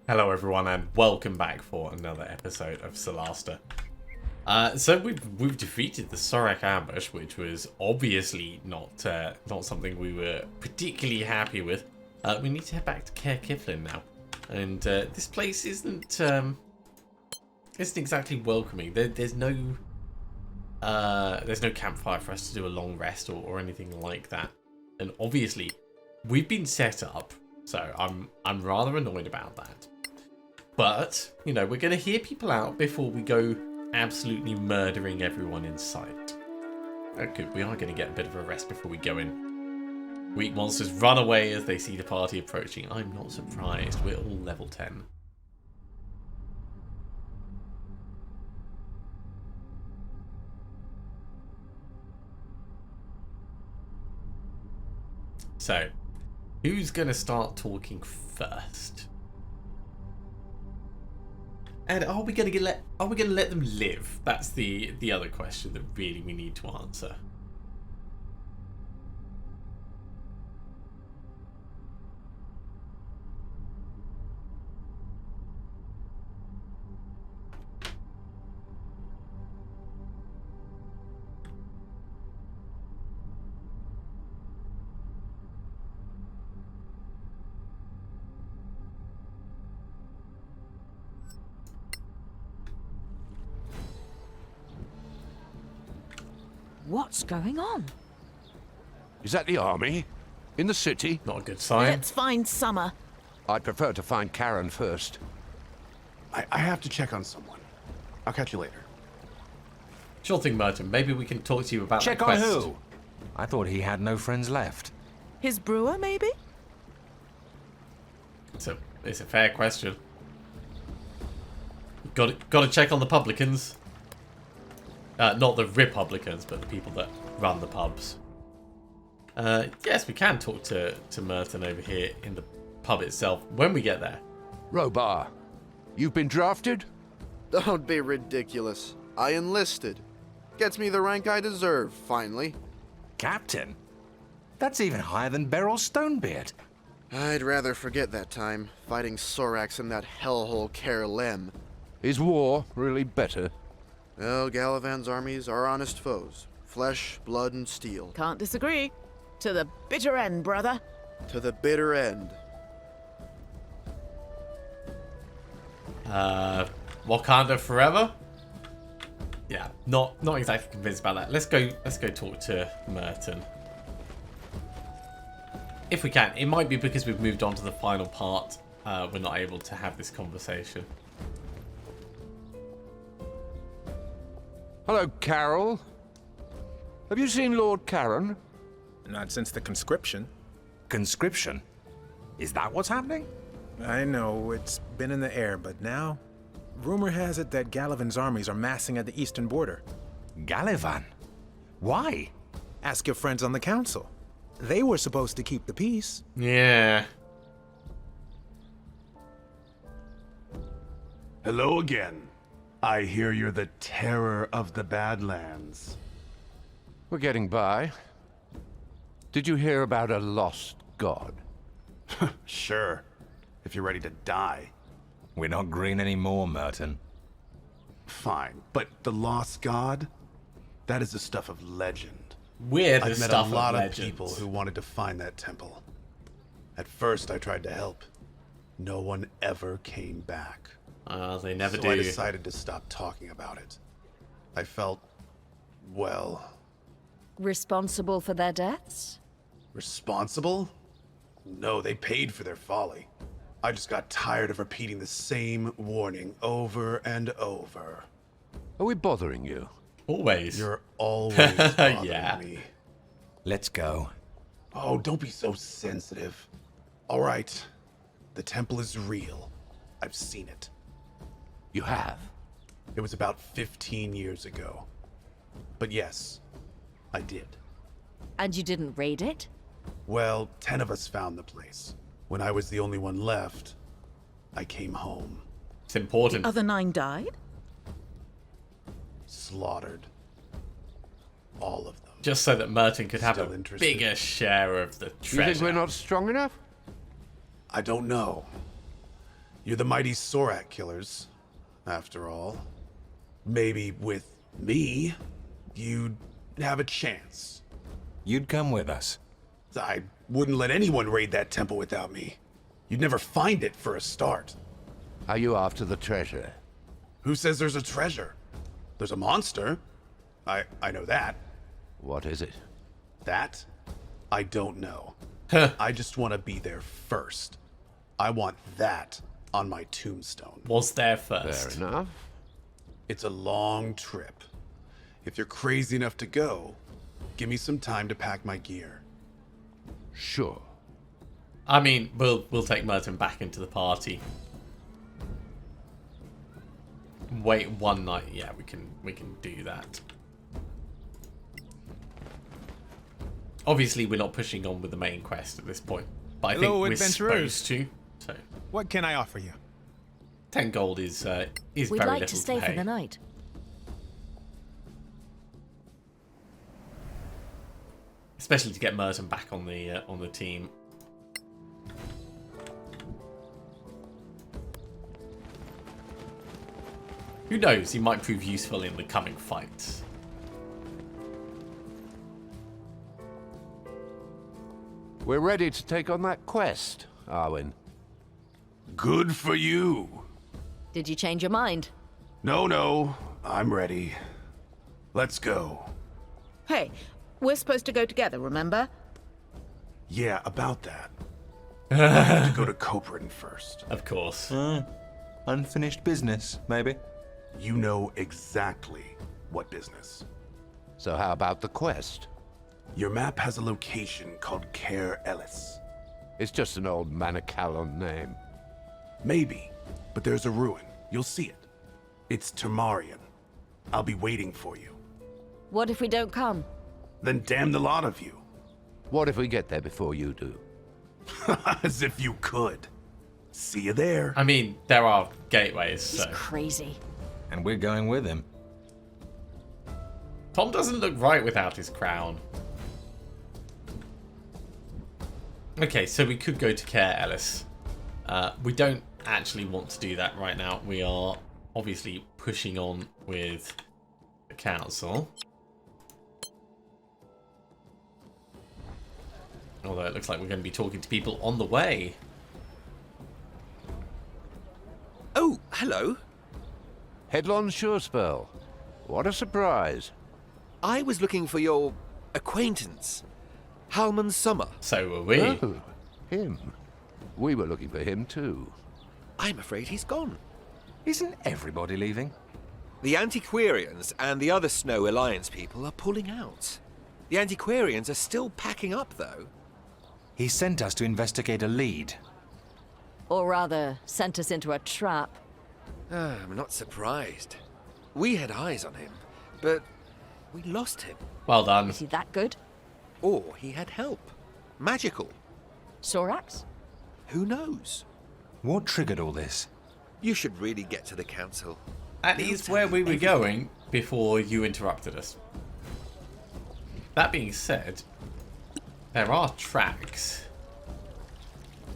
Hello everyone and welcome back for another episode of Solasta. So we've defeated the Sorak ambush, which was obviously not something we were particularly happy with. We need to head back to Caer Kiflin now, and this place isn't exactly welcoming. There's no campfire for us to do a long rest or anything like that, and obviously we've been set up. So I'm rather annoyed about that. But, you know, we're going to hear people out before we go absolutely murdering everyone in sight. Okay, we are going to get a bit of a rest before we go in. Weak monsters run away as they see the party approaching. I'm not surprised. We're all level 10. So, who's going to start talking first? And are we going to let them live? That's the other question that really we need to answer. What's going on? Is that the army? In the city? Not a good sign. Let's find Summer. I'd prefer to find Karen first. I have to check on someone. I'll catch you later. Sure thing, Merton. Maybe we can talk to you about Check that on quest. who? I thought he had no friends left. His brewer, maybe? It's a fair question. Got to check on the publicans. Not the Republicans, but the people that run the pubs. Yes, we can talk to Merton over here in the pub itself when we get there. Robar, you've been drafted? Don't be ridiculous. I enlisted. Gets me the rank I deserve, finally. Captain? That's even higher than Beryl Stonebeard. I'd rather forget that time, fighting Sorax in that hellhole Caer Lem. Is war really better? Well, Galavan's armies are honest foes. Flesh, blood, and steel. Can't disagree. To the bitter end, brother. To the bitter end. Wakanda forever? Yeah, not exactly convinced about that. Let's go talk to Merton. If we can. It might be because we've moved on to the final part. We're not able to have this conversation. Hello, Carol. Have you seen Lord Karen? Not since the conscription. Conscription? Is that what's happening? I know, it's been in the air, but now... Rumor has it that Galavan's armies are massing at the eastern border. Galavan? Why? Ask your friends on the council. They were supposed to keep the peace. Yeah. Hello again. I hear you're the terror of the Badlands. We're getting by. Did you hear about a lost god? Sure, if you're ready to die. We're not green anymore, Merton. Fine, but the lost god? That is the stuff of legend. We're the I've met stuff a lot of legends. people who wanted to find that temple. At first, I tried to help. No one ever came back. They never So do. I decided to stop talking about it. I felt, well, Responsible for their deaths? responsible? No, they paid for their folly. I just got tired of repeating the same warning over and over. Are we bothering you? Always. You're always bothering Yeah. me. Let's go. Oh, don't be so sensitive. All right, the temple is real. I've seen it. You have? It was about 15 years ago. But yes, I did. And you didn't raid it? Well, 10 of us found the place. When I was the only one left, I came home. It's important. Other 9 died? Slaughtered. All of them. Just so that Merton could have Still a interested? bigger share of the You treasure. think we're not strong enough? I don't know. You're the mighty Sorak killers, after all. Maybe with me, you'd have a chance. You'd come with us. I wouldn't let anyone raid that temple without me. You'd never find it for a start. Are you after the treasure? Who says there's a treasure? There's a monster. I know that. What is it? That? I don't know. I just want to be there first. I want that on my tombstone. Was there first. Fair enough. It's a long trip. If you're crazy enough to go, give me some time to pack my gear. Sure. I mean, we'll take Merton back into the party. Wait one night. Yeah, we can do that. Obviously, we're not pushing on with the main quest at this point, but I Hello, think we're adventurers. supposed to. So, What can I offer you? 10 gold is We'd very like little to stay pay. for the night. Especially to get Merton back on the team. Who knows? He might prove useful in the coming fights. We're ready to take on that quest, Arwen. Good for you. Did you change your mind? No, I'm ready. Let's go. Hey, we're supposed to go together, remember? Yeah, about that. I have to go to Coprin first. Of course. Unfinished business, maybe? You know exactly what business. So how about the quest? Your map has a location called Caer Ellis. It's just an old Manacalon name. Maybe, but there's a ruin. You'll see it. It's Temarian. I'll be waiting for you. What if we don't come? Then damn the lot of you. What if we get there before you do? As if you could. See you there. I mean, there are gateways, He's so... crazy. And we're going with him. Tom doesn't look right without his crown. Okay, so we could go to Caer Ellis. We don't actually want to do that right now. We are obviously pushing on with the council. Although it looks like we're going to be talking to people on the way. Oh, hello. Headlong Surespell. What a surprise. I was looking for your acquaintance, Halman Summer. So were we. Oh, him. We were looking for him too. I'm afraid he's gone. Isn't everybody leaving? The Antiquarians and the other Snow Alliance people are pulling out. The Antiquarians are still packing up, though. He sent us to investigate a lead. Or rather, sent us into a trap. I'm not surprised. We had eyes on him, but we lost him. Well done. Is he that good? Or he had help. Magical. Sorax? Who knows? What triggered all this? You should really get to the council. That is where we were going before you interrupted us. That being said, there are tracks.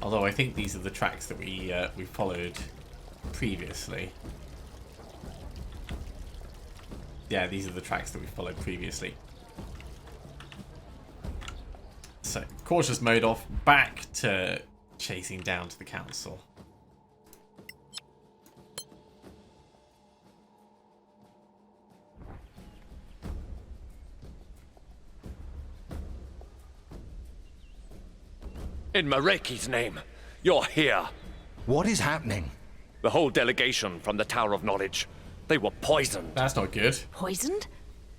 Although I think these are the tracks that we followed previously. Yeah, these are the tracks that we followed previously. So, cautious mode off, back to chasing down to the council. In Mareki's name, you're here. What is happening? The whole delegation from the Tower of Knowledge. They were poisoned. That's not good. Poisoned?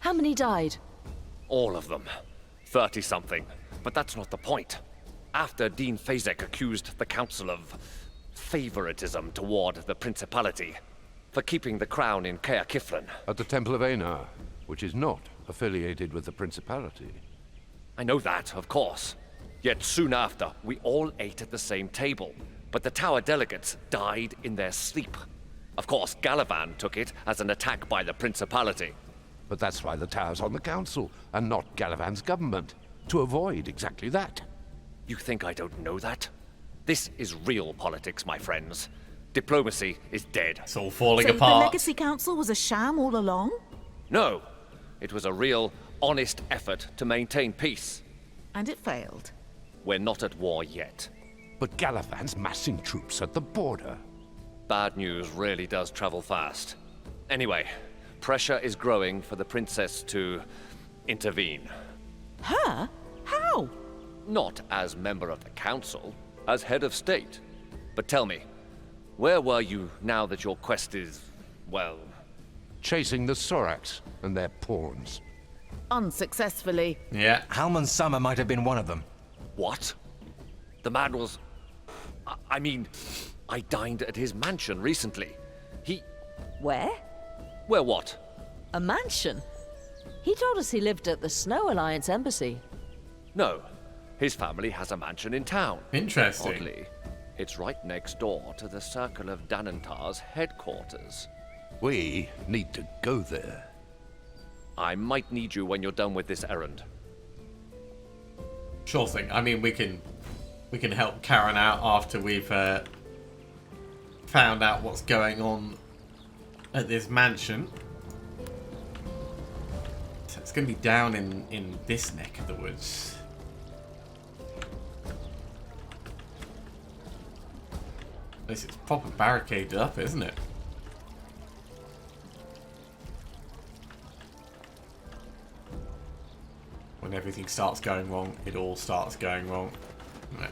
How many died? All of them. 30-something. But that's not the point. After Dean Fazek accused the Council of favoritism toward the Principality for keeping the crown in Caer Kiflin. At the Temple of Einar, which is not affiliated with the Principality. I know that, of course. Yet soon after, we all ate at the same table. But the Tower delegates died in their sleep. Of course, Galavan took it as an attack by the Principality. But that's why the Tower's on the Council, and not Galavan's government. To avoid exactly that. You think I don't know that? This is real politics, my friends. Diplomacy is dead. It's all falling So the apart. Legacy Council was a sham all along? No, it was a real, honest effort to maintain peace. And it failed. We're not at war yet. But Galavan's massing troops at the border. Bad news really does travel fast. Anyway, pressure is growing for the princess to intervene. Her? How? Not as member of the council, as head of state. But tell me, where were you now that your quest is, well... Chasing the Sorax and their pawns. Unsuccessfully. Yeah. Halman's summer might have been one of them. What? The man was... I mean, I dined at his mansion recently. He... Where? Where what? A mansion? He told us he lived at the Snow Alliance embassy. No, his family has a mansion in town. Interesting. Oddly, it's right next door to the Circle of Danantar's headquarters. We need to go there. I might need you when you're done with this errand. Sure thing. I mean, we can help Karen out after we've found out what's going on at this mansion. So it's going to be down in this neck of the woods. This is proper barricaded up, isn't it? When everything starts going wrong, it all starts going wrong. Right.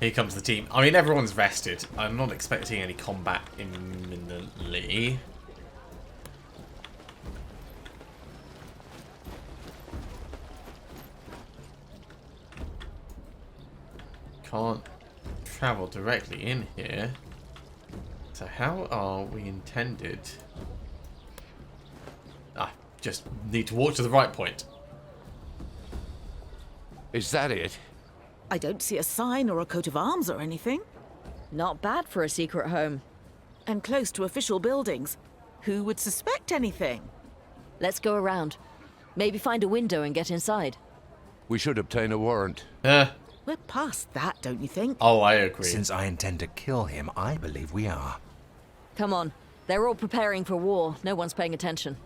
Here comes the team. I mean, everyone's rested. I'm not expecting any combat imminently. Can't travel directly in here. So how are we intended? Just need to walk to the right point. Is that it? I don't see a sign or a coat of arms or anything. Not bad for a secret home. And close to official buildings. Who would suspect anything? Let's go around. Maybe find a window and get inside. We should obtain a warrant. We're past that, don't you think? Oh, I agree. Since I intend to kill him, I believe we are. Come on. They're all preparing for war. No one's paying attention.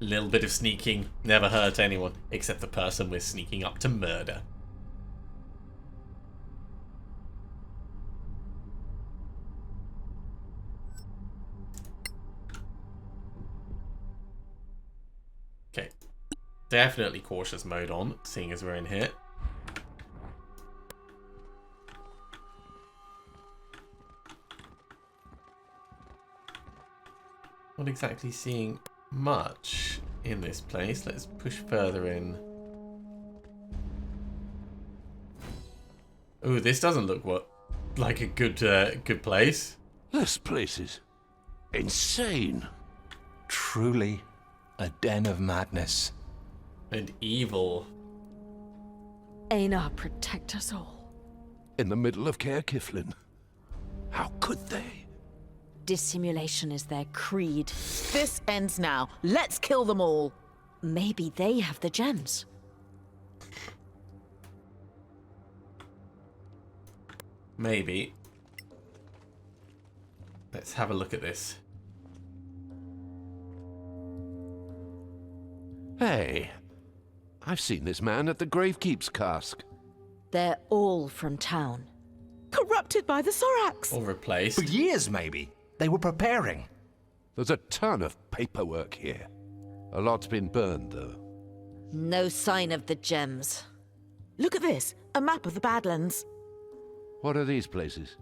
Little bit of sneaking never hurt anyone, except the person we're sneaking up to murder. Okay. Definitely cautious mode on, seeing as we're in here. Not exactly seeing much in this place. Let's push further in. Ooh, this doesn't look like a good place. This place is insane. Truly a den of madness. And evil. Einar, protect us all. In the middle of Caer Kiflin. How could they? Dissimulation is their creed. This ends now. Let's kill them all. Maybe they have the gems. Maybe. Let's have a look at this. Hey, I've seen this man at the Gravekeep's cask. They're all from town. Corrupted by the Sorax. Or replaced. For years, maybe. They were preparing. There's a ton of paperwork here. A lot's been burned, though. No sign of the gems. Look at this. A map of the Badlands. What are these places?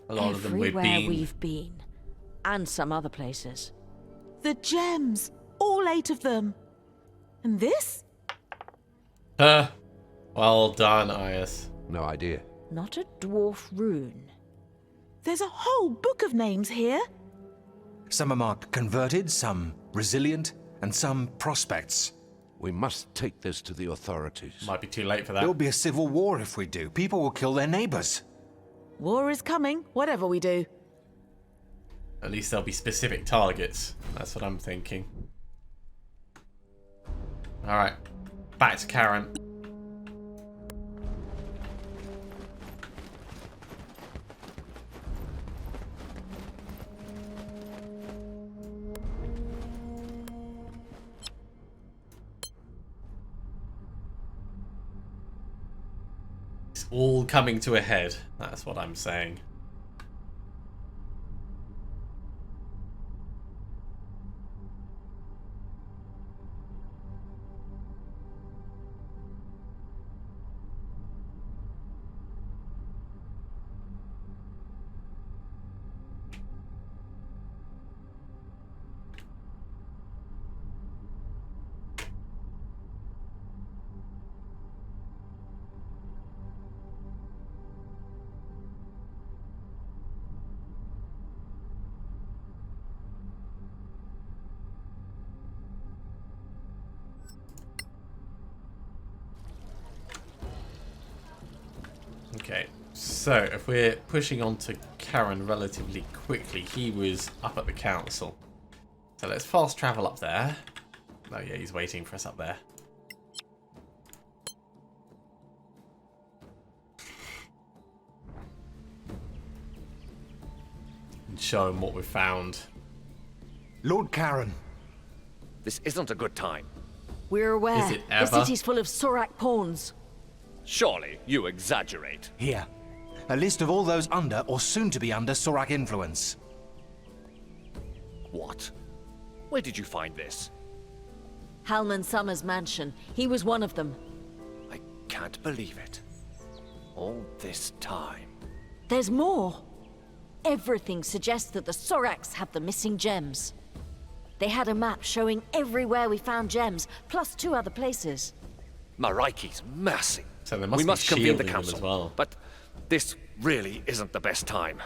A lot of them we've Everywhere been. we've been. And some other places. The gems. All 8 of them. And this? Well done, Ias. No idea. Not a dwarf rune. There's a whole book of names here. Some are marked converted, some resilient, and some prospects. We must take this to the authorities. Might be too late for that. There'll be a civil war if we do. People will kill their neighbors. War is coming, whatever we do. At least there'll be specific targets. That's what I'm thinking. Alright. Back to Karen. all coming to a head. That's what I'm saying. Okay, so if we're pushing on to Karen relatively quickly, he was up at the council. So let's fast travel up there. Oh yeah, he's waiting for us up there. And show him what we've found. Lord Karen. This isn't a good time. We're aware. Is it The ever? city's full of Sorak pawns. Surely you exaggerate. Here. A list of all those under or soon to be under Sorak influence. What? Where did you find this? Halman Summers' mansion. He was one of them. I can't believe it. All this time. There's more. Everything suggests that the Soraks have the missing gems. They had a map showing everywhere we found gems, plus 2 other places. Maraiki's mercy. So they must We be must convene the shielding them council. as well. But this really isn't the best time.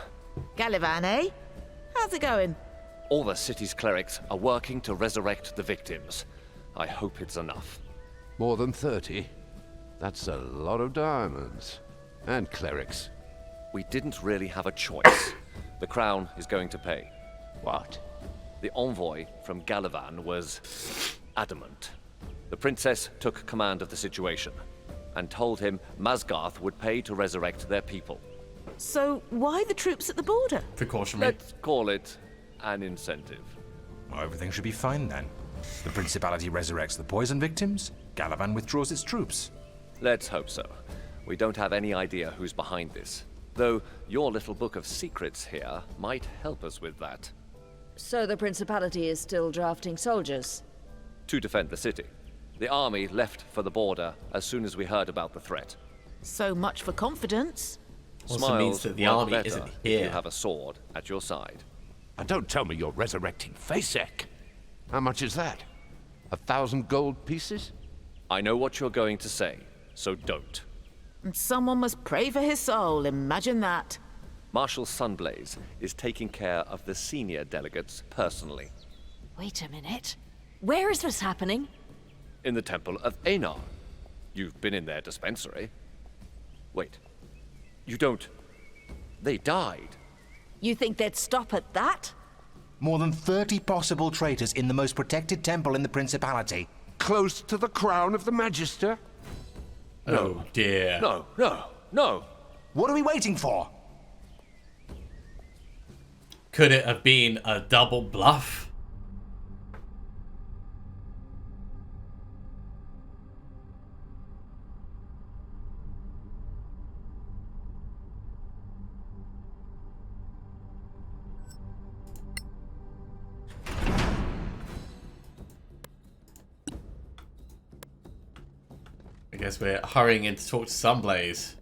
Galavan, eh? How's it going? All the city's clerics are working to resurrect the victims. I hope it's enough. More than 30? That's a lot of diamonds. And clerics. We didn't really have a choice. The crown is going to pay. What? The envoy from Galavan was adamant. The princess took command of the situation and told him Masgarth would pay to resurrect their people. So why the troops at the border? Precautionary. Let's call it an incentive. Well, everything should be fine then. The Principality resurrects the poison victims, Galavan withdraws its troops. Let's hope so. We don't have any idea who's behind this. Though your little book of secrets here might help us with that. So the Principality is still drafting soldiers? To defend the city. The army left for the border as soon as we heard about the threat. So much for confidence. Also means that the work army better isn't if here. you have a sword at your side. And don't tell me you're resurrecting Fasek. How much is that? 1,000 gold pieces? I know what you're going to say, so don't. And someone must pray for his soul, imagine that. Marshal Sunblaze is taking care of the senior delegates personally. Wait a minute. Where is this happening? In the Temple of Einar. You've been in their dispensary. Wait. You don't... They died. You think they'd stop at that? More than 30 possible traitors in the most protected temple in the Principality. Close to the crown of the Magister? Oh dear. No. What are we waiting for? Could it have been a double bluff? I guess we're hurrying in to talk to Sunblaze.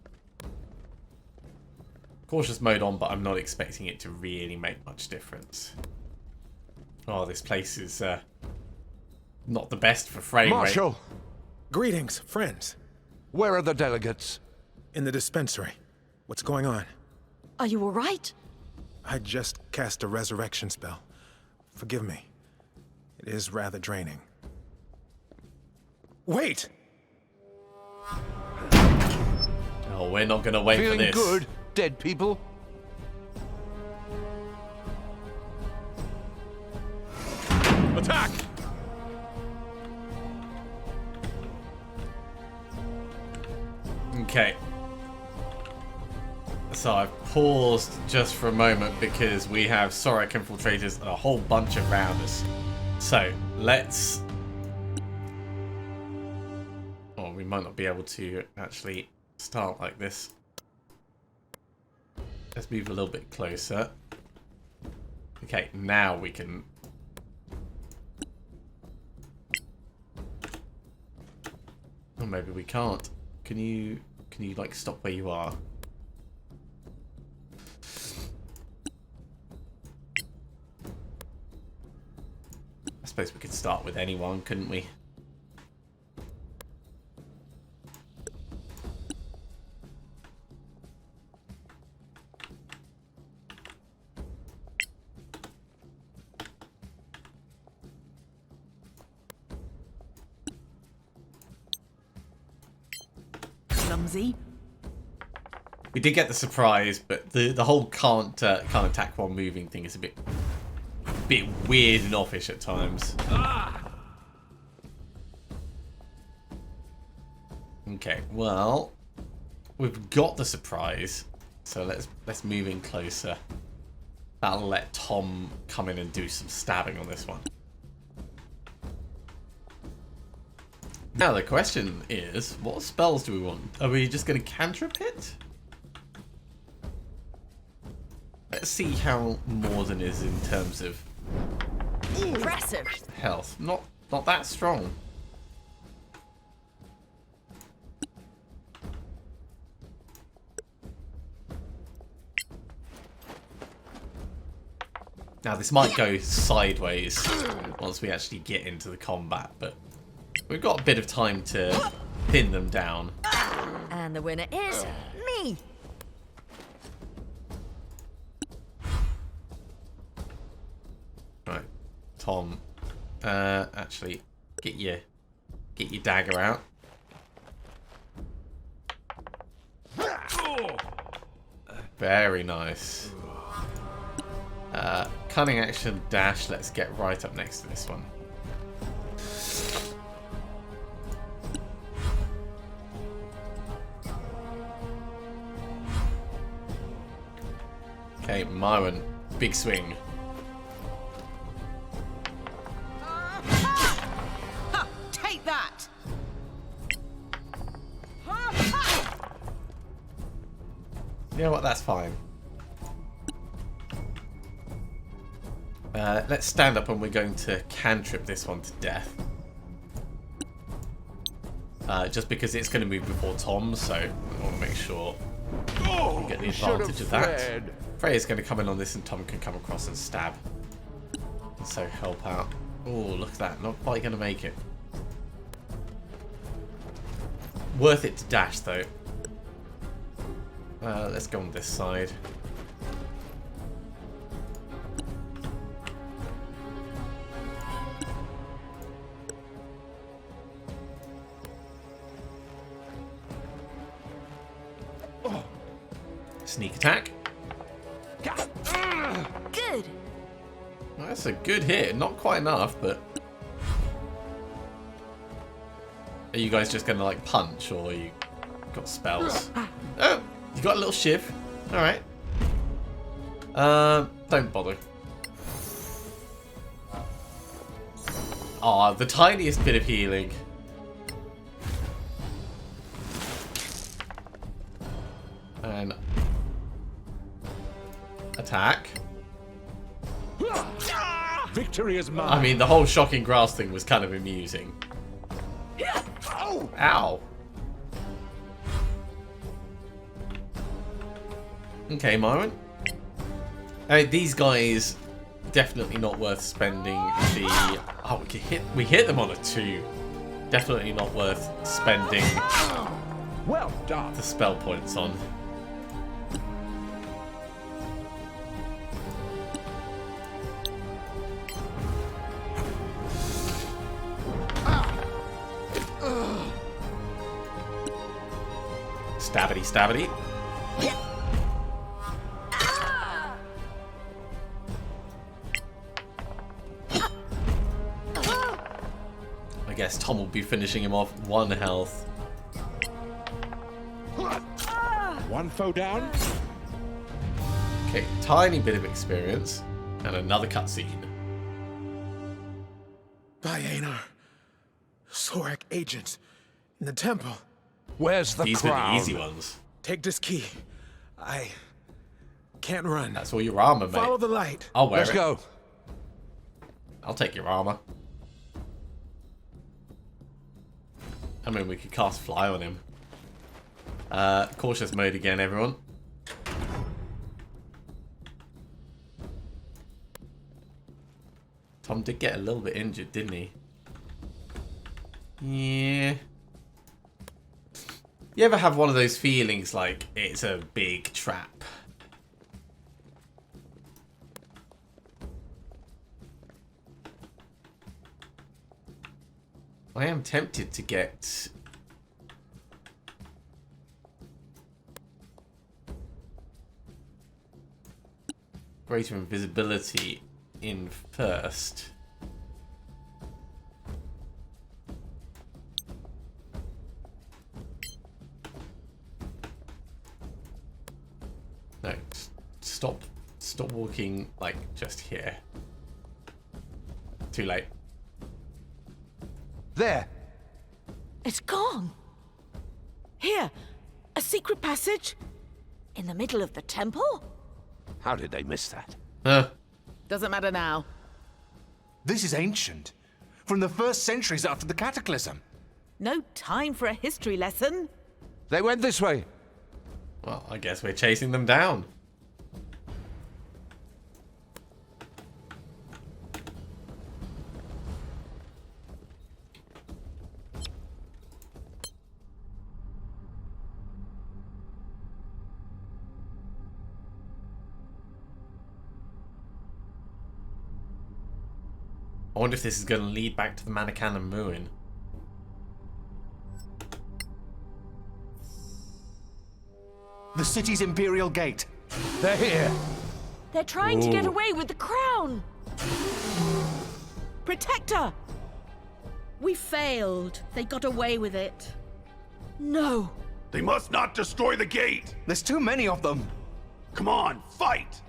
Cautious mode on, but I'm not expecting it to really make much difference. Oh, this place is not the best for frame rate. Marshal, Greetings, friends. where are the delegates? In the dispensary. What's going on? Are you all right? I just cast a resurrection spell. Forgive me. It is rather draining. Wait! Oh, we're not going to wait Feeling for this. good, dead people? Attack! Okay. So I've paused just for a moment because we have Sorak infiltrators and a whole bunch around us. So let's... Oh, we might not be able to actually start like this. Let's move a little bit closer. Okay, now we can... Or maybe we can't. Can you like stop where you are? I suppose we could start with anyone, couldn't we? Clumsy. We did get the surprise, but the whole can't attack while moving thing is a bit weird and offish at times. Okay, well, we've got the surprise, so let's move in closer. That'll let Tom come in and do some stabbing on this one. Now the question is, what spells do we want? Are we just going to cantrip it? Let's see how Morden is in terms of Impressive. health. Not that strong. Now this might go sideways once we actually get into the combat, but we've got a bit of time to pin them down. And the winner is me. Right, Tom. Actually, get your dagger out. Very nice. Cunning action dash. Let's get right up next to this one. Okay, Myron, big swing. Take that! You know what? That's fine. Let's stand up and we're going to cantrip this one to death. Just because it's going to move before Tom, so I want to make sure we get the advantage of that. Freya's going to come in on this and Tom can come across and stab. And so help out. Oh, look at that. Not quite going to make it. Worth it to dash, though. Let's go on this side. Sneak attack. Good. Well, that's a good hit. Not quite enough, but... Are you guys just going to, like, punch, or you got spells? Oh! You got a little shiv. Alright. Don't bother. Ah, the tiniest bit of healing. And... attack. Victory is mine. I mean, the whole shocking grass thing was kind of amusing. Ow! Okay, Myron. These guys, definitely not worth spending the... Oh, we hit them on a 2. Definitely not worth spending Well done. the spell points on. Stabbity, stabbity. I guess Tom will be finishing him off 1 health. One foe down. Okay, tiny bit of experience. And another cutscene. Diana, Sorak agents in the temple. Where's the These were crown? the easy ones. Take this key. I can't run. That's all your armor, mate. Follow the light. I'll wear Let's it. go. I'll take your armor. I mean, we could cast fly on him. Cautious mode again, everyone. Tom did get a little bit injured, didn't he? Yeah. You ever have one of those feelings like it's a big trap? I am tempted to get greater invisibility in first. No, stop walking like just here. Too late. There. It's gone. Here, a secret passage. In the middle of the temple? How did they miss that? Huh. Doesn't matter now. This is ancient. From the first centuries after the Cataclysm. No time for a history lesson. They went this way. Well, I guess we're chasing them down. I wonder if this is going to lead back to the Manakanan ruin. The city's Imperial Gate. They're here. They're trying to get away with the crown! Protector! We failed. They got away with it. No! They must not destroy the gate! There's too many of them. Come on, fight!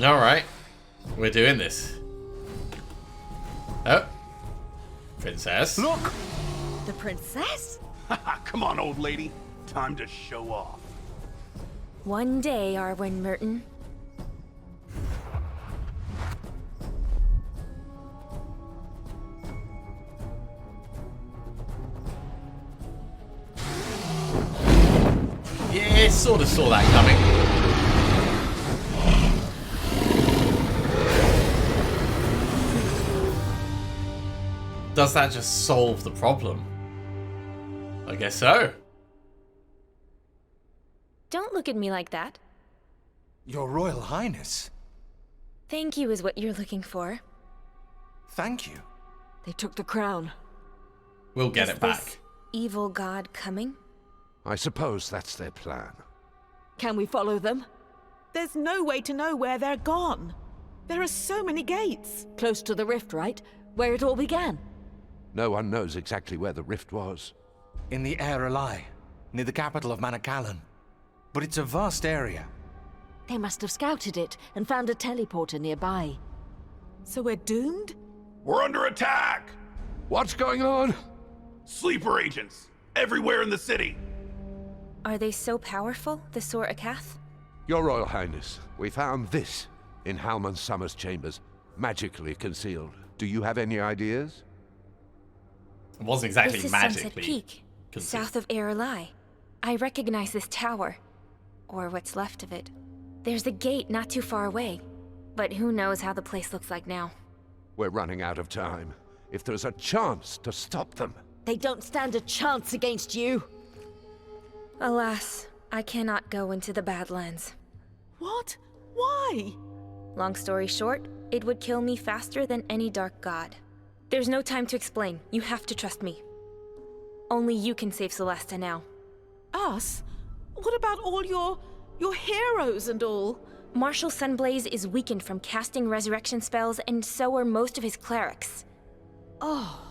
Alright. We're doing this. Oh. Princess. Look! The princess? Come on, old lady. Time to show off. One day, Arwen Merton. Yeah, sort of saw that coming. Does that just solve the problem? I guess so. Don't look at me like that. Your Royal Highness. Thank you is what you're looking for. Thank you. They took the crown. We'll get Is it back. this evil god coming? I suppose that's their plan. Can we follow them? There's no way to know where they're gone. There are so many gates. Close to the rift, right? Where it all began? No one knows exactly where the rift was. In the Air Alai, near the capital of Manakalan. But it's a vast area. They must have scouted it and found a teleporter nearby. So we're doomed? We're under attack! What's going on? Sleeper agents! Everywhere in the city! Are they so powerful, the Sor Akath? Your Royal Highness, we found this in Halman Summer's chambers, magically concealed. Do you have any ideas? It wasn't exactly This is magically. Sunset Peak, concealed. south of Air Alai. I recognize this tower. Or what's left of it. There's a gate not too far away. But who knows how the place looks like now. We're running out of time. If there's a chance to stop them. They don't stand a chance against you. Alas, I cannot go into the Badlands. What? Why? Long story short, it would kill me faster than any dark god. There's no time to explain. You have to trust me. Only you can save Solasta now. Us? What about all your heroes and all? Marshal Sunblaze is weakened from casting resurrection spells, and so are most of his clerics. Oh,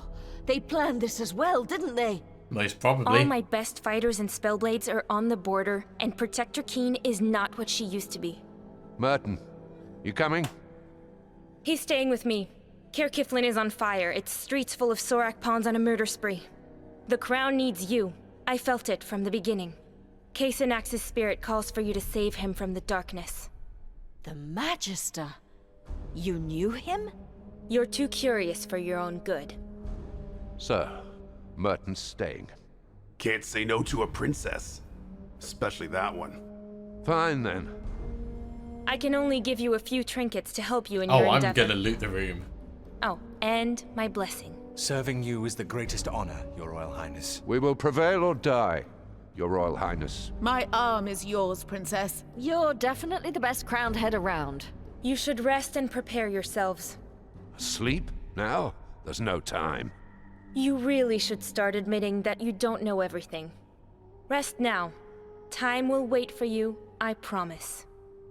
they planned this as well, didn't they? Most probably. All my best fighters and spellblades are on the border, and Protector Keen is not what she used to be. Merton, you coming? He's staying with me. Caer Kiflin is on fire. Its streets full of Sorak pawns on a murder spree. The crown needs you. I felt it from the beginning. Casenax's spirit calls for you to save him from the darkness. The Magister? You knew him? You're too curious for your own good. Sir, Merton's staying. Can't say no to a princess. Especially that one. Fine then. I can only give you a few trinkets to help you in your Oh, I'm endeavor. gonna loot the room. Oh, and my blessing. Serving you is the greatest honor, Your Royal Highness. We will prevail or die, Your Royal Highness. My arm is yours, Princess. You're definitely the best crowned head around. You should rest and prepare yourselves. Sleep? Now? There's no time. You really should start admitting that you don't know everything. Rest now. Time will wait for you, I promise.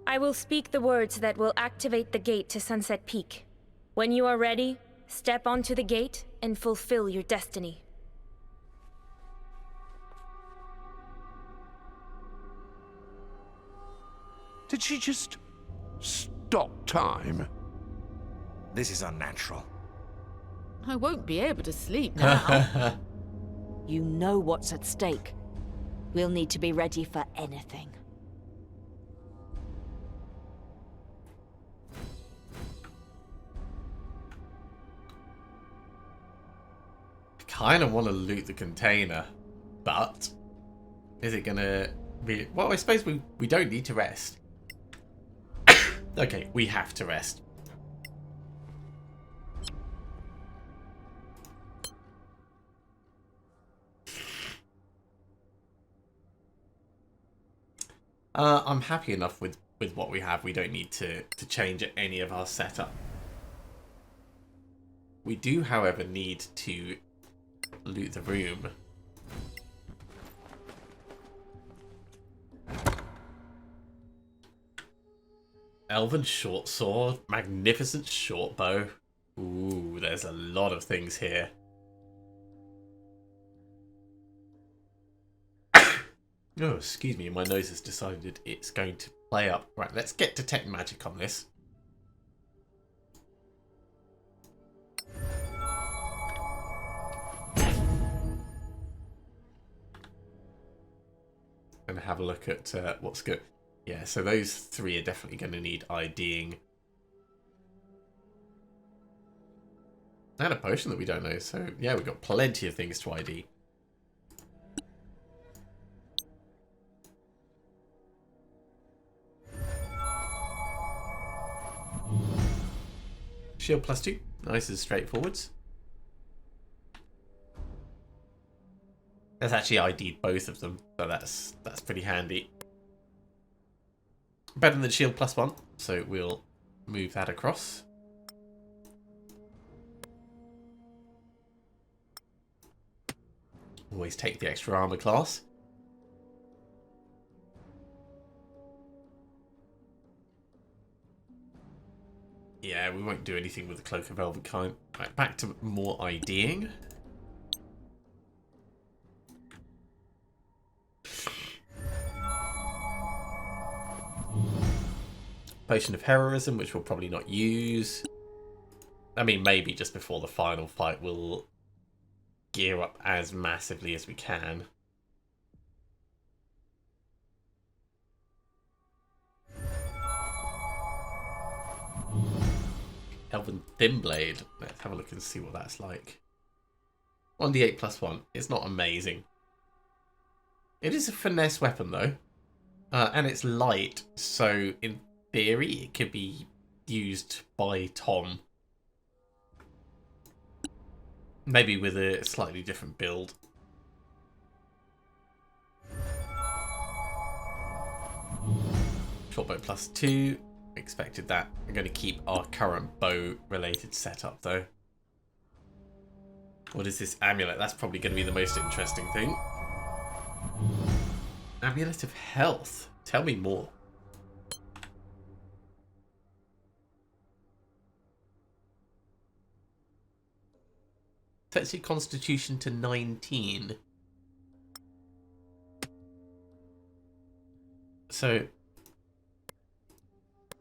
I will speak the words that will activate the gate to Sunset Peak. When you are ready, step onto the gate and fulfill your destiny. Did she just stop time? This is unnatural. I won't be able to sleep now. You know what's at stake. We'll need to be ready for anything. I kind of want to loot the container, but is it gonna be... Well, I suppose we don't need to rest. Okay, we have to rest. I'm happy enough with what we have. We don't need to change any of our setup. We do, however, need to loot the room. Elven short sword, magnificent short bow. Ooh, there's a lot of things here. Oh, excuse me, my nose has decided it's going to play up. Right, let's get detect magic on this. And have a look at what's good. Yeah, so those three are definitely going to need IDing. And a potion that we don't know, so yeah, we've got plenty of things to ID. Shield +2, nice and straightforwards. That's actually ID'd both of them, so that's pretty handy. Better than shield +1, so we'll move that across. Always take the extra armor class. Yeah, we won't do anything with the Cloak of Velvetkind. Right, back to more IDing. Potion of Heroism, which we'll probably not use. I mean, maybe just before the final fight we'll gear up as massively as we can. Elven Thin Blade. Let's have a look and see what that's like. 1d8 +1. It's not amazing. It is a finesse weapon though. And it's light, so in theory it could be used by Tom. Maybe with a slightly different build. Short bow +2. Expected that. I'm going to keep our current bow related setup though. What is this amulet? That's probably going to be the most interesting thing. Amulet of Health. Tell me more. Sets your constitution to 19. So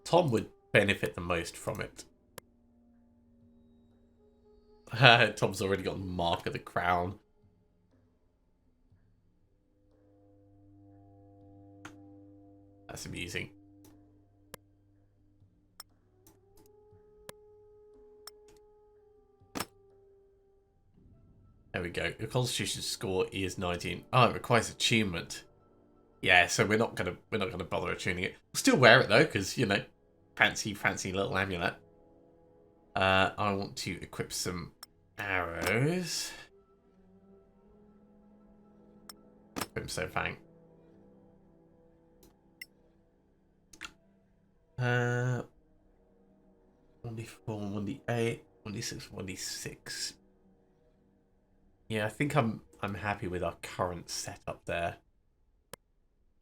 Tom would benefit the most from it. Tom's already got the Mark of the Crown. That's amusing. There we go. Your constitution score is 19. Oh, it requires attunement. Yeah, so we're not gonna bother attuning it. We'll still wear it though, because you know, fancy little amulet. I want to equip some arrows. Crimson Fang. 1d4, 1d8, 1d6, 1d6. Yeah, I think I'm happy with our current setup there.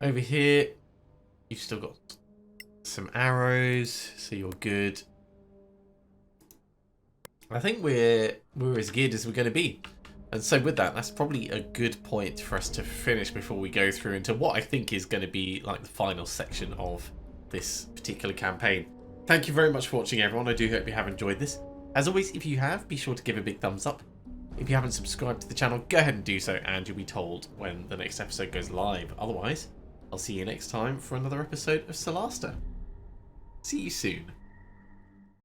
Over here, you've still got some arrows, so you're good. I think we're as geared as we're going to be. And so with that, that's probably a good point for us to finish before we go through into what I think is going to be like the final section of this particular campaign. Thank you very much for watching, everyone. I do hope you have enjoyed this. As always, if you have, be sure to give a big thumbs up. If you haven't subscribed to the channel, go ahead and do so, and you'll be told when the next episode goes live. Otherwise, I'll see you next time for another episode of Solasta. See you soon.